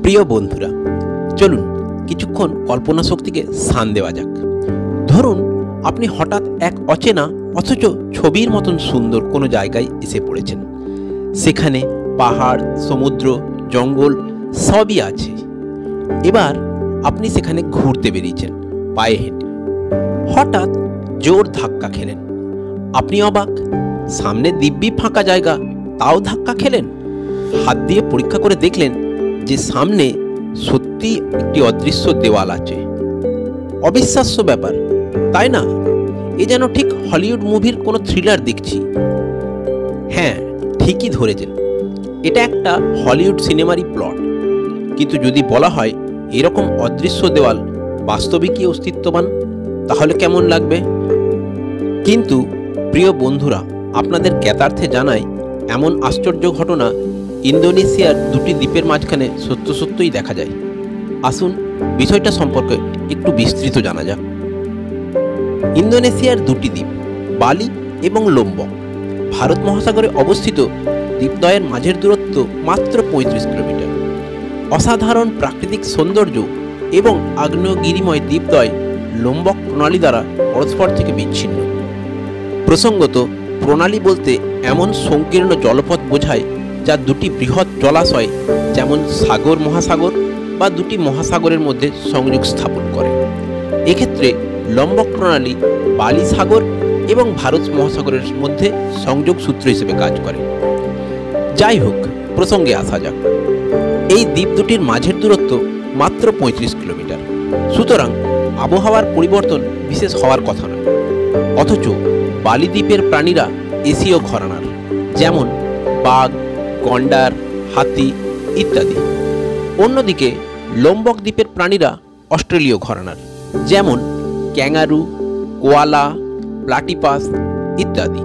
প্রিয় বন্ধুরা, চলুন কিছুক্ষণ কল্পনা শক্তিকে স্থান দেওয়া যাক। ধরুন আপনি হঠাৎ এক অচেনা অথচ ছবির মতন সুন্দর কোনো জায়গায় এসে পড়েছেন। সেখানে পাহাড়, সমুদ্র, জঙ্গল সবই আছে। এবার আপনি সেখানে ঘুরতে বেরিয়েছেন পায়ে হেঁটে। হঠাৎ জোর ধাক্কা খেলেন। আপনি অবাক, সামনে দিব্যি ফাঁকা জায়গা, তাও ধাক্কা খেলেন। হাত দিয়ে পরীক্ষা করে দেখলেন যে সামনে সত্যি একটি অদৃশ্য দেওয়াল আছে। অবিশ্বাস্য ব্যাপার, তাই না? এ যেন ঠিক হলিউড মুভির কোনো থ্রিলার দেখছি। হ্যাঁ, ঠিকই ধরেছেন, এটা একটা হলিউড সিনেমারই প্লট। কিন্তু যদি বলা হয় এরকম অদৃশ্য দেওয়াল বাস্তবে কি অস্তিত্ববান, তাহলে কেমন লাগবে? কিন্তু প্রিয় বন্ধুরা, আপনাদের জ্ঞাতার্থে জানাই, এমন আশ্চর্য ঘটনা ইন্দোনেশিয়ার দুটি দ্বীপের মাঝখানে সত্যই দেখা যায়। আসুন বিষয়টা সম্পর্কে একটু বিস্তৃত জানা যাক। ইন্দোনেশিয়ার দুটি দ্বীপ, বালি এবং লোম্বক, ভারত মহাসাগরে অবস্থিত। দ্বীপদ্বয়ের মাঝের দূরত্ব মাত্র ৩৫ কিলোমিটার। অসাধারণ প্রাকৃতিক সৌন্দর্য এবং আগ্নেয়গিরিময় দ্বীপদ্বয় লোম্বক প্রণালী দ্বারা পরস্পর থেকে বিচ্ছিন্ন। প্রসঙ্গত, প্রণালী বলতে এমন সংকীর্ণ জলপথ বোঝায় যা দুটি বৃহৎ জলাশয়, যেমন সাগর মহাসাগর বা দুটি মহাসাগরের মধ্যে সংযোগ স্থাপন করে। এক্ষেত্রে লোম্বক প্রণালী বালি সাগর এবং ভারত মহাসাগরের মধ্যে সংযোগ সূত্র হিসেবে কাজ করে। যাই হোক, প্রসঙ্গে আসা যাক। এই দ্বীপ দুটির মাঝের দূরত্ব মাত্র ৩৫ কিলোমিটার। সুতরাং আবহাওয়ার পরিবর্তন বিশেষ হওয়ার কথা নয়। অথচ বালি দ্বীপের প্রাণীরা এশীয় ঘরানার, যেমন বাঘ, গন্ডার, হাতি ইত্যাদি। অন্যদিকে লোম্বক দ্বীপের প্রাণীরা অস্ট্রেলীয় ঘরানার, যেমন ক্যাঙ্গারু, কোয়ালা, প্লাটিপাস ইত্যাদি।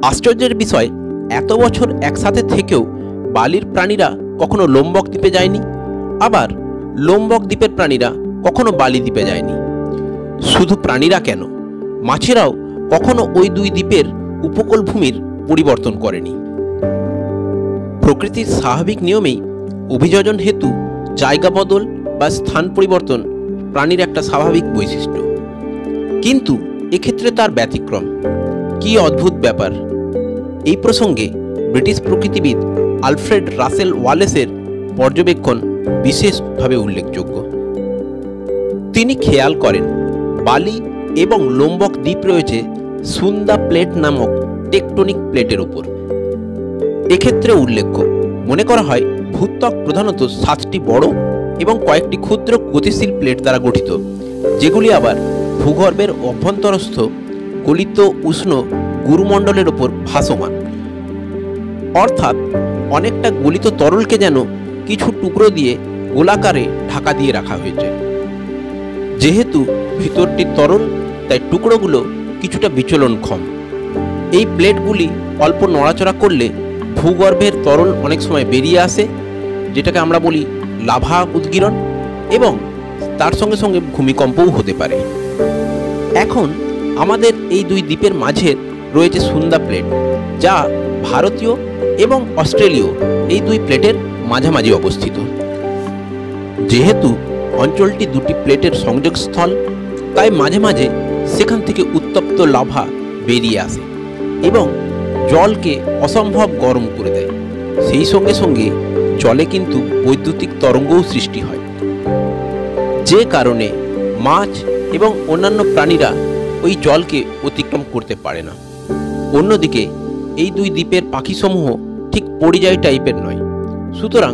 আশ্চর্যের বিষয়, এত বছর একসাথে থেকেও বালির প্রাণীরা কখনো লোম্বক দ্বীপে যায়নি, আবার লোম্বক দ্বীপের প্রাণীরা কখনো বালি দ্বীপে যায়নি। শুধু প্রাণীরা কেন, মাছেরাও কখনো ওই দুই দ্বীপের উপকূল ভূমির পরিবর্তন করেনি। প্রকৃতির স্বাভাবিক নিয়মেই অভিযোজন হেতু জায়গা বদল বা স্থান পরিবর্তন প্রাণীর একটা স্বাভাবিক বৈশিষ্ট্য। কিন্তু এক্ষেত্রে তার ব্যতিক্রম। কি অদ্ভুত ব্যাপার! এই প্রসঙ্গে ব্রিটিশ প্রকৃতিবিদ আলফ্রেড রাসেল ওয়ালেসের পর্যবেক্ষণ বিশেষভাবে উল্লেখযোগ্য। তিনি খেয়াল করেন, বালি এবং লোম্বক দ্বীপ রয়েছে সুন্দা প্লেট নামক টেকটনিক প্লেটের উপর। এক্ষেত্রে উল্লেখ্য, মনে করা হয় ভূত্বক প্রধানত 7টি বড় এবং কয়েকটি ক্ষুদ্র গতিশীল প্লেট দ্বারা গঠিত, যেগুলি আবার ভূগর্ভের অভ্যন্তরস্থ গলিত উষ্ণ গুরুমণ্ডলের ওপর ভাসমান। অর্থাৎ অনেকটা গলিত তরলকে যেন কিছু টুকরো দিয়ে গোলাকারে ঢাকা দিয়ে রাখা হয়েছে। যেহেতু ভিতরটি তরল, তাই টুকরোগুলো কিছুটা বিচলনক্ষম। এই প্লেটগুলি অল্প নড়াচড়া করলে ভূগর্ভের তরল অনেক সময় বেরিয়ে আসে, যেটাকে আমরা বলি লাভা উদগীরণ, এবং তার সঙ্গে সঙ্গে ভূমিকম্পও হতে পারে। এখন আমাদের এই দুই দ্বীপের মাঝে রয়েছে সুন্দা প্লেট, যা ভারতীয় এবং অস্ট্রেলীয় এই দুই প্লেটের মাঝামাঝি অবস্থিত। যেহেতু অঞ্চলটি দুটি প্লেটের সংযোগস্থল, তাই মাঝে মাঝে সেখান থেকে উত্তপ্ত লাভা বেরিয়ে আসে এবং জলকে অসম্ভব গরম করে দেয়। সেই সঙ্গে সঙ্গে জলে কিন্তু বৈদ্যুতিক তরঙ্গও সৃষ্টি হয়, যে কারণে মাছ এবং অন্যান্য প্রাণীরা ওই জলকে অতিক্রম করতে পারে না। অন্যদিকে এই দুই দ্বীপের পাখিসমূহ ঠিক পরিযায়ী টাইপের নয়, সুতরাং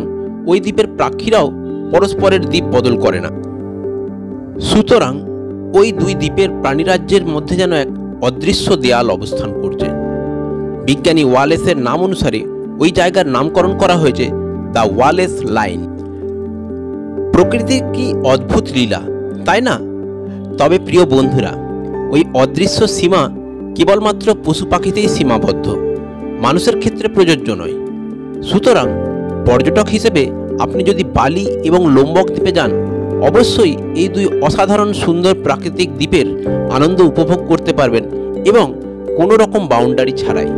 ওই দ্বীপের পাখিরাও পরস্পরের দ্বীপ বদল করে না। সুতরাং ওই দুই দ্বীপের প্রাণীরাজ্যের মধ্যে যেন এক অদৃশ্য দেয়াল অবস্থান করছে। বিজ্ঞানী ওয়ালেসের নাম অনুসারে ওই জায়গার নামকরণ করা হয়েছে দ্য ওয়ালেস লাইন। প্রকৃতির কি অদ্ভুত লীলা, তাই না? তবে প্রিয় বন্ধুরা, ওই অদৃশ্য সীমা কেবলমাত্র পশু পাখিতেই সীমাবদ্ধ, মানুষের ক্ষেত্রে প্রযোজ্য নয়। সুতরাং পর্যটক হিসেবে আপনি যদি বালি এবং লোম্বক দ্বীপে যান, অবশ্যই এই দুই অসাধারণ সুন্দর প্রাকৃতিক দ্বীপের আনন্দ উপভোগ করতে পারবেন এবং কোনো রকম বাউন্ডারি ছাড়াই।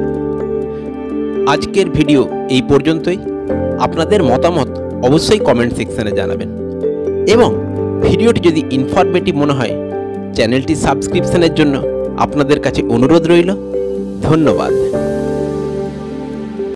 আজকের ভিডিও এই পর্যন্তই। আপনাদের মতামত অবশ্যই কমেন্ট সেকশনে জানাবেন। এবং ভিডিওটি যদি ইনফরমেটিভ মনে হয় চ্যানেলটি সাবস্ক্রিপশনের জন্য আপনাদের কাছে অনুরোধ রইল। ধন্যবাদ।